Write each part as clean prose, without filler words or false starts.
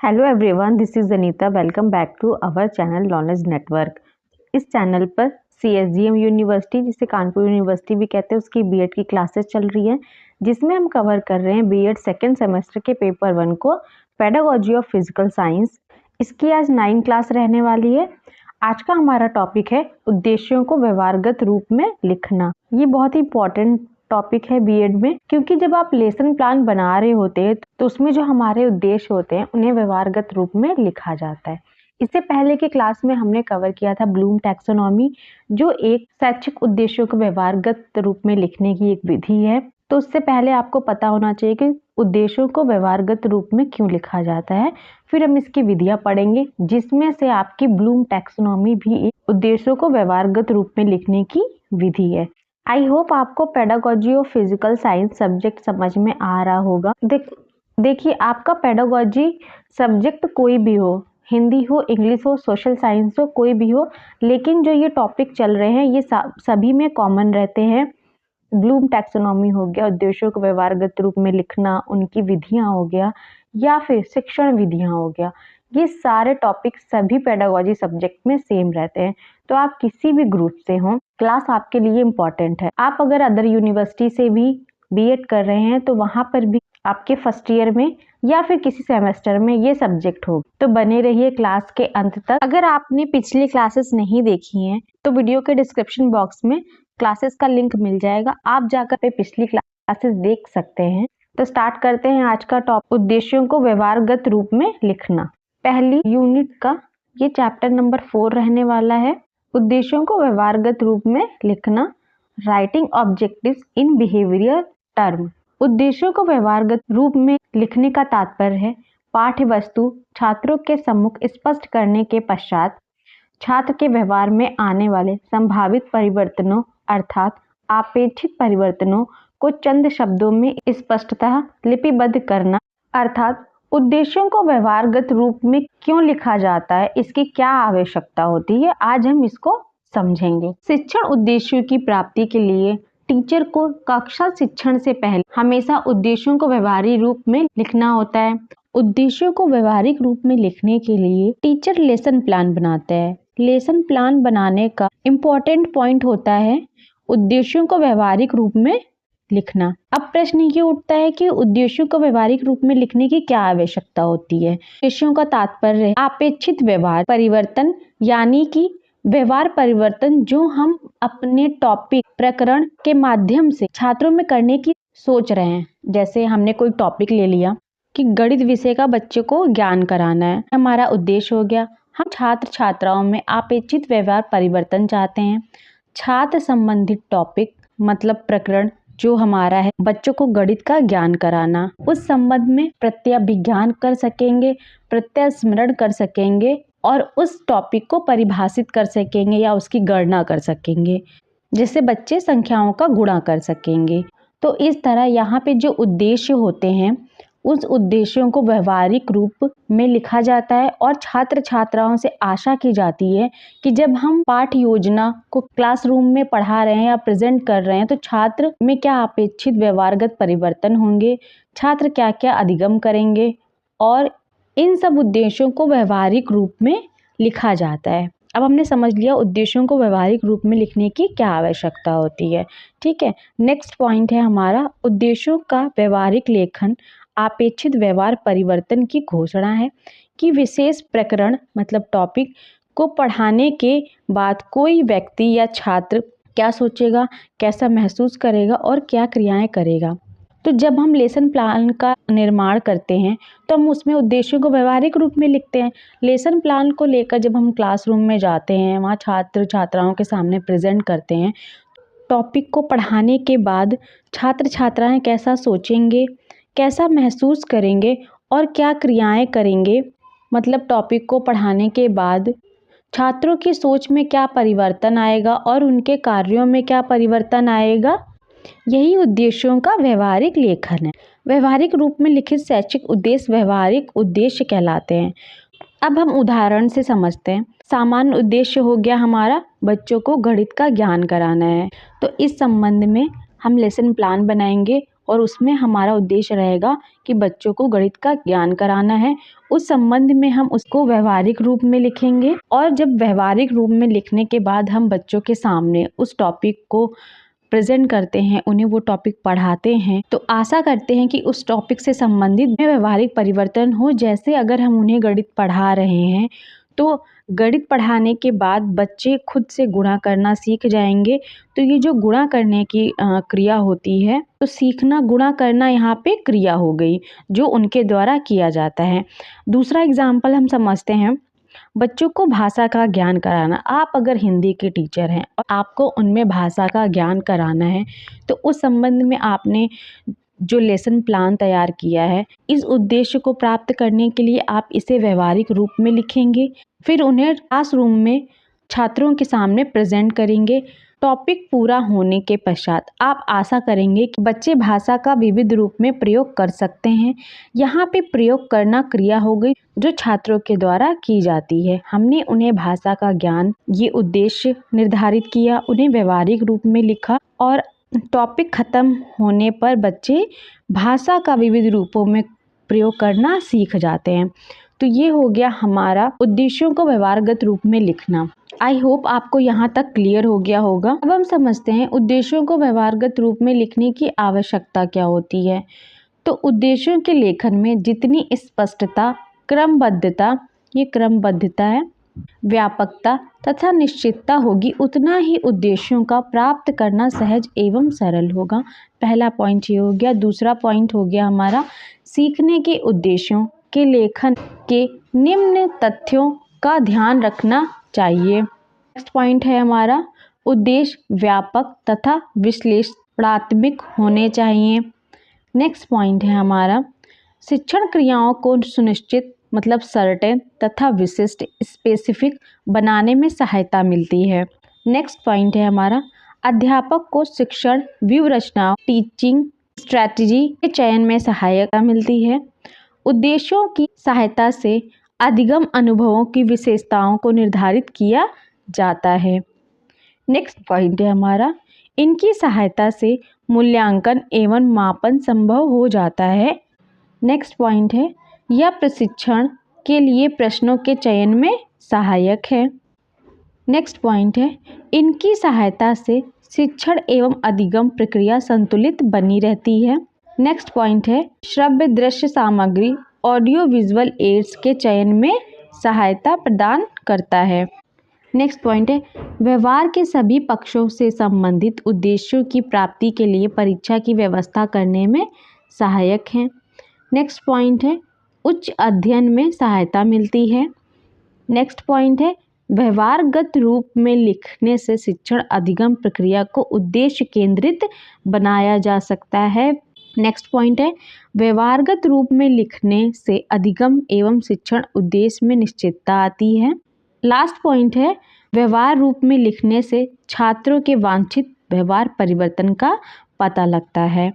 Hello everyone, this is Anita. Welcome back to our channel knowledge network. इस channel पर CSGM university, जिसे Kanpur university भी कहते हैं, उसकी बीएड की क्लासेस चल रही हैं, जिसमें हम कवर कर रहे हैं बीएड सेकेंड सेमेस्टर के पेपर 1 को, पेडागोजी ऑफ फिजिकल साइंस। इसकी आज 9 क्लास रहने वाली है। आज का हमारा टॉपिक है उद्देश्यों को व्यवहारगत रूप में लिखना। ये बहुत ही इंपॉर्टेंट टॉपिक है बीएड में, क्योंकि जब आप लेसन प्लान बना रहे होते हैं तो उसमें जो हमारे उद्देश्य होते हैं उन्हें व्यवहारगत रूप में लिखा जाता है। इससे पहले के क्लास में हमने कवर किया था ब्लूम टैक्सोनॉमी, जो एक शैक्षिक उद्देश्यों को व्यवहारगत रूप में लिखने की एक विधि है। तो उससे पहले आपको पता होना चाहिए कि उद्देश्यों को व्यवहारगत रूप में क्यों लिखा जाता है। फिर हम इसकी विधियां पढ़ेंगे, जिसमें से आपकी ब्लूम टैक्सोनॉमी भी एक उद्देश्यों को व्यवहारगत रूप में लिखने की विधि है। आई होप आपको pedagogy of physical science subject समझ में आ रहा होगा। देखिए, आपका पेडागोजी सब्जेक्ट कोई भी हो, हिंदी हो, इंग्लिश हो, सोशल साइंस हो, कोई भी हो, लेकिन जो ये टॉपिक चल रहे हैं ये सभी में कॉमन रहते हैं। ब्लूम टैक्सोनॉमी हो गया, उद्देश्यों को व्यवहारगत रूप में लिखना, उनकी विधियां हो गया, या फिर शिक्षण विधियां हो गया, ये सारे टॉपिक सभी पेडागोजी सब्जेक्ट में सेम रहते हैं। तो आप किसी भी ग्रुप से हो, क्लास आपके लिए इम्पॉर्टेंट है। आप अगर अदर यूनिवर्सिटी से भी बीएड कर रहे हैं तो वहां पर भी आपके फर्स्ट ईयर में या फिर किसी सेमेस्टर में ये सब्जेक्ट हो, तो बने रहिए क्लास के अंत तक। अगर आपने पिछली क्लासेस नहीं देखी हैं तो वीडियो के डिस्क्रिप्शन बॉक्स में क्लासेस का लिंक मिल जाएगा, आप जाकर पे पिछली क्लासेस देख सकते हैं। तो स्टार्ट करते हैं आज का टॉपिक, उद्देश्यों को व्यवहारगत रूप में लिखना। पहली यूनिट का ये चैप्टर नंबर 4 रहने वाला है, उद्देश्यों को व्यवहारगत रूप में लिखना, writing objectives in behaviour term. उद्देश्यों को व्यवहारगत रूप में लिखने का तात्पर्य है पाठ्य वस्तु छात्रों के सम्मुख स्पष्ट करने के पश्चात छात्र के व्यवहार में आने वाले संभावित परिवर्तनों अर्थात अपेक्षित परिवर्तनों को चंद शब्दों में स्पष्टतः लिपिबद्ध करना। अर्थात उद्देश्यों को व्यवहारगत रूप में क्यों लिखा जाता है, इसकी क्या आवश्यकता होती है, आज हम इसको समझेंगे। शिक्षण उद्देश्यों की प्राप्ति के लिए टीचर को कक्षा शिक्षण से पहले हमेशा उद्देश्यों को व्यवहारिक रूप में लिखना होता है। उद्देश्यों को व्यवहारिक रूप में लिखने के लिए टीचर लेसन प्लान बनाते हैं। लेसन प्लान बनाने का इम्पोर्टेंट पॉइंट होता है उद्देश्यों को व्यवहारिक रूप में लिखना। अब प्रश्न ये उठता है कि उद्देश्यों को व्यवहारिक रूप में लिखने की क्या आवश्यकता होती है। उद्देश्यों का तात्पर्य अपेक्षित व्यवहार परिवर्तन, यानी कि व्यवहार परिवर्तन जो हम अपने टॉपिक प्रकरण के माध्यम से छात्रों में करने की सोच रहे हैं। जैसे हमने कोई टॉपिक ले लिया कि गणित विषय का बच्चे को ज्ञान कराना है, हमारा उद्देश्य हो गया। हम छात्र छात्राओं में अपेक्षित व्यवहार परिवर्तन चाहते हैं। छात्र संबंधित टॉपिक मतलब प्रकरण जो हमारा है बच्चों को गणित का ज्ञान कराना, उस संबंध में प्रत्याभिज्ञान कर सकेंगे, प्रत्यास्मरण कर सकेंगे और उस टॉपिक को परिभाषित कर सकेंगे या उसकी गणना कर सकेंगे, जिससे बच्चे संख्याओं का गुणा कर सकेंगे। तो इस तरह यहाँ पे जो उद्देश्य होते हैं उस उद्देश्यों को व्यवहारिक रूप में लिखा जाता है और छात्र छात्राओं से आशा की जाती है कि जब हम पाठ योजना को क्लासरूम में पढ़ा रहे हैं या प्रेजेंट कर रहे हैं तो छात्र में क्या अपेक्षित व्यवहारगत परिवर्तन होंगे, छात्र क्या क्या अधिगम करेंगे, और इन सब उद्देश्यों को व्यवहारिक रूप में लिखा जाता है। अब हमने समझ लिया उद्देश्यों को व्यवहारिक रूप में लिखने की क्या आवश्यकता होती है। ठीक है, नेक्स्ट पॉइंट है हमारा उद्देश्यों का व्यवहारिक लेखन अपेक्षित व्यवहार परिवर्तन की घोषणा है कि विशेष प्रकरण मतलब टॉपिक को पढ़ाने के बाद कोई व्यक्ति या छात्र क्या सोचेगा, कैसा महसूस करेगा और क्या क्रियाएं करेगा। तो जब हम लेसन प्लान का निर्माण करते हैं तो हम उसमें उद्देश्यों को व्यवहारिक रूप में लिखते हैं। लेसन प्लान को लेकर जब हम क्लासरूम में जाते हैं, वहाँ छात्र छात्राओं के सामने प्रेजेंट करते हैं, टॉपिक को पढ़ाने के बाद छात्र छात्राएं कैसा सोचेंगे, कैसा महसूस करेंगे और क्या क्रियाएं करेंगे, मतलब टॉपिक को पढ़ाने के बाद छात्रों की सोच में क्या परिवर्तन आएगा और उनके कार्यों में क्या परिवर्तन आएगा, यही उद्देश्यों का व्यवहारिक लेखन है। व्यवहारिक रूप में लिखित शैक्षिक उद्देश्य व्यवहारिक उद्देश्य कहलाते हैं। अब हम उदाहरण से समझते हैं। सामान्य उद्देश्य हो गया हमारा बच्चों को गणित का ज्ञान कराना है, तो इस संबंध में हम लेसन प्लान बनाएंगे और उसमें हमारा उद्देश्य रहेगा कि बच्चों को गणित का ज्ञान कराना है। उस संबंध में हम उसको व्यवहारिक रूप में लिखेंगे और जब व्यवहारिक रूप में लिखने के बाद हम बच्चों के सामने उस टॉपिक को प्रेजेंट करते हैं, उन्हें वो टॉपिक पढ़ाते हैं, तो आशा करते हैं कि उस टॉपिक से संबंधित व्यवहारिक परिवर्तन हो। जैसे अगर हम उन्हें गणित पढ़ा रहे हैं तो गणित पढ़ाने के बाद बच्चे खुद से गुणा करना सीख जाएंगे। तो ये जो गुणा करने की क्रिया होती है, तो सीखना गुणा करना यहाँ पे क्रिया हो गई जो उनके द्वारा किया जाता है। दूसरा एग्जाम्पल हम समझते हैं, बच्चों को भाषा का ज्ञान कराना। आप अगर हिंदी के टीचर हैं और आपको उनमें भाषा का ज्ञान कराना है तो उस संबंध में आपने जो लेसन प्लान तैयार किया है, इस उद्देश्य को प्राप्त करने के लिए आप इसे व्यवहारिक रूप में लिखेंगे, फिर उन्हें क्लासरूम में छात्रों के सामने प्रेजेंट करेंगे। टॉपिक पूरा होने के पश्चात आप आशा करेंगे कि बच्चे भाषा का विविध रूप में प्रयोग कर सकते हैं। यहाँ पे प्रयोग करना क्रिया हो गई जो छात्रों के द्वारा की जाती है। हमने उन्हें भाषा का ज्ञान ये उद्देश्य निर्धारित किया, उन्हें व्यवहारिक रूप में लिखा और टॉपिक खत्म होने पर बच्चे भाषा का विविध रूपों में प्रयोग करना सीख जाते हैं। तो ये हो गया हमारा उद्देश्यों को व्यवहारगत रूप में लिखना। आई होप आपको यहाँ तक क्लियर हो गया होगा। अब हम समझते हैं उद्देश्यों को व्यवहारगत रूप में लिखने की आवश्यकता क्या होती है। तो उद्देश्यों के लेखन में जितनी स्पष्टता, क्रमबद्धता, ये क्रमबद्धता है, व्यापकता तथा निश्चितता होगी, उतना ही उद्देश्यों का प्राप्त करना सहज एवं सरल होगा। पहला पॉइंट ये हो गया। दूसरा पॉइंट हो गया हमारा, सीखने के उद्देश्यों के लेखन के निम्न तथ्यों का ध्यान रखना चाहिए। नेक्स्ट पॉइंट है हमारा, उद्देश्य व्यापक तथा विश्लेषणात्मक होने चाहिए। नेक्स्ट पॉइंट है हमारा, शिक्षण क्रियाओं को सुनिश्चित मतलब सर्टेन तथा विशिष्ट स्पेसिफिक बनाने में सहायता मिलती है। नेक्स्ट पॉइंट है हमारा, अध्यापक को शिक्षण व्यूहरचनाओं टीचिंग स्ट्रैटेजी के चयन में सहायता मिलती है। उद्देश्यों की सहायता से अधिगम अनुभवों की विशेषताओं को निर्धारित किया जाता है। नेक्स्ट पॉइंट है हमारा, इनकी सहायता से मूल्यांकन एवं मापन संभव हो जाता है। नेक्स्ट पॉइंट है, यह प्रशिक्षण के लिए प्रश्नों के चयन में सहायक है। नेक्स्ट पॉइंट है, इनकी सहायता से शिक्षण एवं अधिगम प्रक्रिया संतुलित बनी रहती है। नेक्स्ट पॉइंट है, श्रव्य दृश्य सामग्री ऑडियो विजुअल एड्स के चयन में सहायता प्रदान करता है। नेक्स्ट पॉइंट है, व्यवहार के सभी पक्षों से संबंधित उद्देश्यों की प्राप्ति के लिए परीक्षा की व्यवस्था करने में सहायक है। नेक्स्ट पॉइंट है, उच्च अध्ययन में सहायता मिलती है। नेक्स्ट पॉइंट है, व्यवहारगत रूप में लिखने से शिक्षण अधिगम प्रक्रिया को उद्देश्य केंद्रित बनाया जा सकता है। नेक्स्ट पॉइंट है, व्यवहारगत रूप में लिखने से अधिगम एवं शिक्षण उद्देश्य में निश्चितता आती है। लास्ट पॉइंट है, व्यवहार रूप में लिखने से छात्रों के वांछित व्यवहार परिवर्तन का पता लगता है।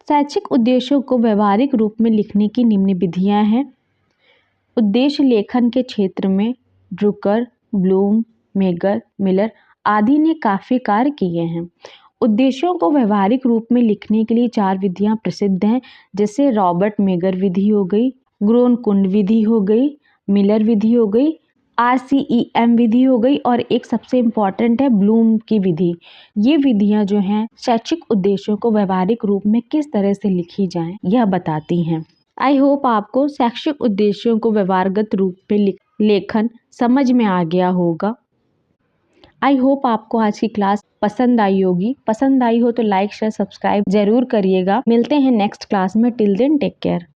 शैक्षिक उद्देश्यों को व्यवहारिक रूप में लिखने की निम्न विधियां हैं। उद्देश्य लेखन के क्षेत्र में ड्रुकर, ब्लूम, मेगर, मिलर आदि ने काफ़ी कार्य किए हैं। उद्देश्यों को व्यवहारिक रूप में लिखने के लिए 4 विधियां प्रसिद्ध हैं, जैसे रॉबर्ट मेगर विधि हो गई, ग्रोनकुंड विधि हो गई, मिलर विधि हो गई, RCEM विधि हो गई और एक सबसे इम्पॉर्टेंट है ब्लूम की विधि। ये विधियां जो हैं शैक्षिक उद्देश्यों को व्यवहारिक रूप में किस तरह से लिखी जाएं यह बताती हैं। आई होप आपको शैक्षिक उद्देश्यों को व्यवहारगत रूप में लेखन समझ में आ गया होगा। आई होप आपको आज की क्लास पसंद आई होगी। पसंद आई हो तो लाइक शेयर सब्सक्राइब जरूर करिएगा। मिलते हैं नेक्स्ट क्लास में। Till then take care.